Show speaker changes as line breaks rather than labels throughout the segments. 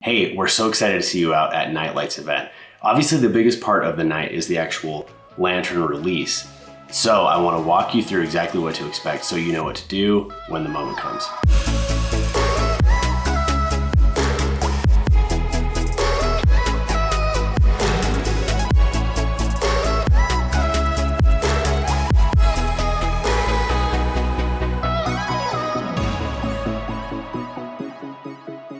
Hey, we're so excited to see you out at Night Lights event. Obviously, the biggest part of the night is the actual lantern release. So I want to walk you through exactly what to expect so you know what to do when the moment comes.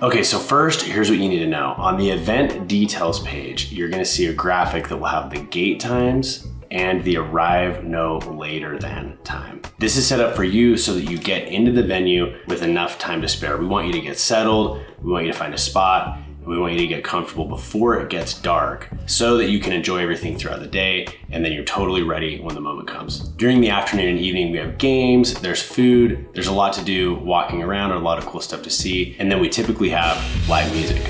Okay, so first, here's what you need to know. On the event details page, you're gonna see a graphic that will have the gate times and the arrive no later than time. This is set up for you so that you get into the venue with enough time to spare. We want you to get settled, we want you to find a spot, and we want you to get comfortable before it gets dark so that you can enjoy everything throughout the day and then you're totally ready when the moment comes. During the afternoon and evening, we have games, there's food, there's a lot to do walking around, and a lot of cool stuff to see, and then we typically have live music.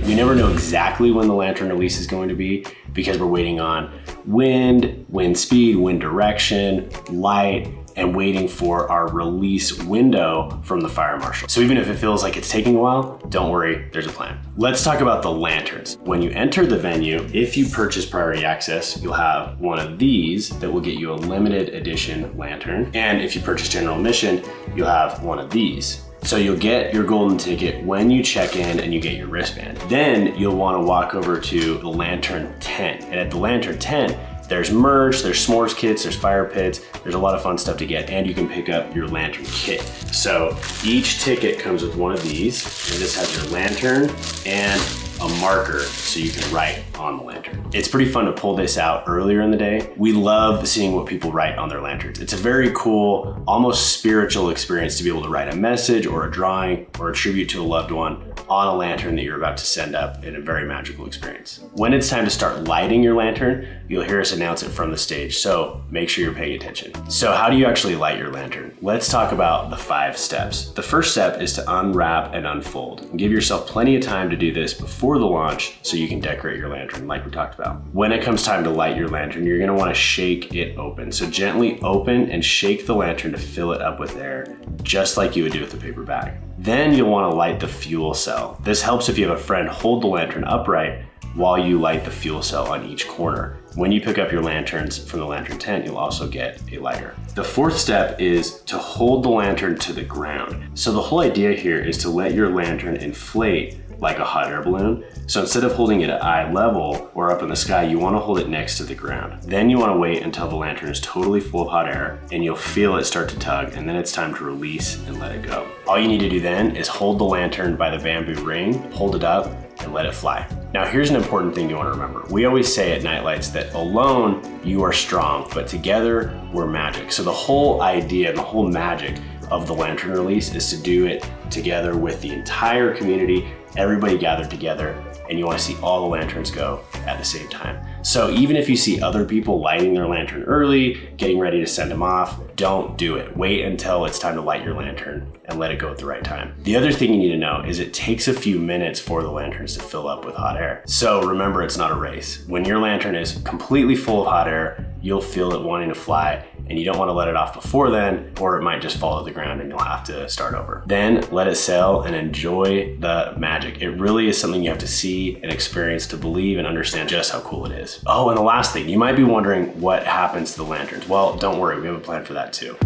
We never know exactly when the lantern release is going to be because we're waiting on wind speed, wind direction, light, and waiting for our release window from the fire marshal. So even if it feels like it's taking a while, don't worry, there's a plan. Let's talk about the lanterns. When you enter the venue, if you purchase priority access, you'll have one of these that will get you a limited edition lantern. And if you purchase general admission, you'll have one of these. So you'll get your golden ticket when you check in and you get your wristband. Then you'll want to walk over to the lantern tent. And at the lantern tent, there's merch, there's s'mores kits, there's fire pits, there's a lot of fun stuff to get, and you can pick up your lantern kit. So each ticket comes with one of these, and this has your lantern and a marker so you can write on the lantern. It's pretty fun to pull this out earlier in the day. We love seeing what people write on their lanterns. It's a very cool, almost spiritual experience to be able to write a message or a drawing or a tribute to a loved one on a lantern that you're about to send up in a very magical experience. When it's time to start lighting your lantern, you'll hear us announce it from the stage, so make sure you're paying attention. So how do you actually light your lantern? Let's talk about the 5 steps. The first step is to unwrap and unfold. Give yourself plenty of time to do this before the launch so you can decorate your lantern like we talked about. When it comes time to light your lantern, you're gonna wanna shake it open. So gently open and shake the lantern to fill it up with air, just like you would do with a paper bag. Then you'll wanna light the fuel cell. This helps if you have a friend hold the lantern upright while you light the fuel cell on each corner. When you pick up your lanterns from the lantern tent, you'll also get a lighter. The 4th step is to hold the lantern to the ground. So the whole idea here is to let your lantern inflate like a hot air balloon. So instead of holding it at eye level or up in the sky, you want to hold it next to the ground. Then you want to wait until the lantern is totally full of hot air and you'll feel it start to tug, and then it's time to release and let it go. All you need to do then is hold the lantern by the bamboo ring, hold it up, and let it fly. Now here's an important thing you want to remember. We always say at Night Lights that alone you are strong, but together we're magic. So the whole idea and the whole magic of the lantern release is to do it together with the entire community, everybody gathered together, and you want to see all the lanterns go at the same time. So even if you see other people lighting their lantern early, getting ready to send them off, don't do it. Wait until it's time to light your lantern and let it go at the right time. The other thing you need to know is it takes a few minutes for the lanterns to fill up with hot air. So remember, it's not a race. When your lantern is completely full of hot air, you'll feel it wanting to fly, and you don't want to let it off before then, or it might just fall to the ground and you'll have to start over. Then let it sail and enjoy the magic. It really is something you have to see and experience to believe and understand just how cool it is. Oh, and the last thing, you might be wondering what happens to the lanterns. Well, don't worry, we have a plan for that too.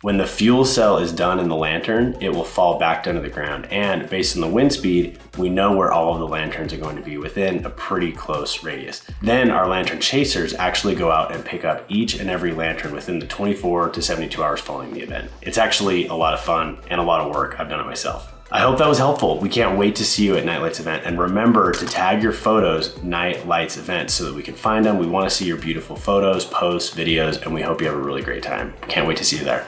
When the fuel cell is done in the lantern, it will fall back down to the ground. And based on the wind speed, we know where all of the lanterns are going to be within a pretty close radius. Then our lantern chasers actually go out and pick up each and every lantern within the 24 to 72 hours following the event. It's actually a lot of fun and a lot of work. I've done it myself. I hope that was helpful. We can't wait to see you at Night Lights event, and remember to tag your photos Night Lights event so that we can find them. We want to see your beautiful photos, posts, videos, and we hope you have a really great time. Can't wait to see you there.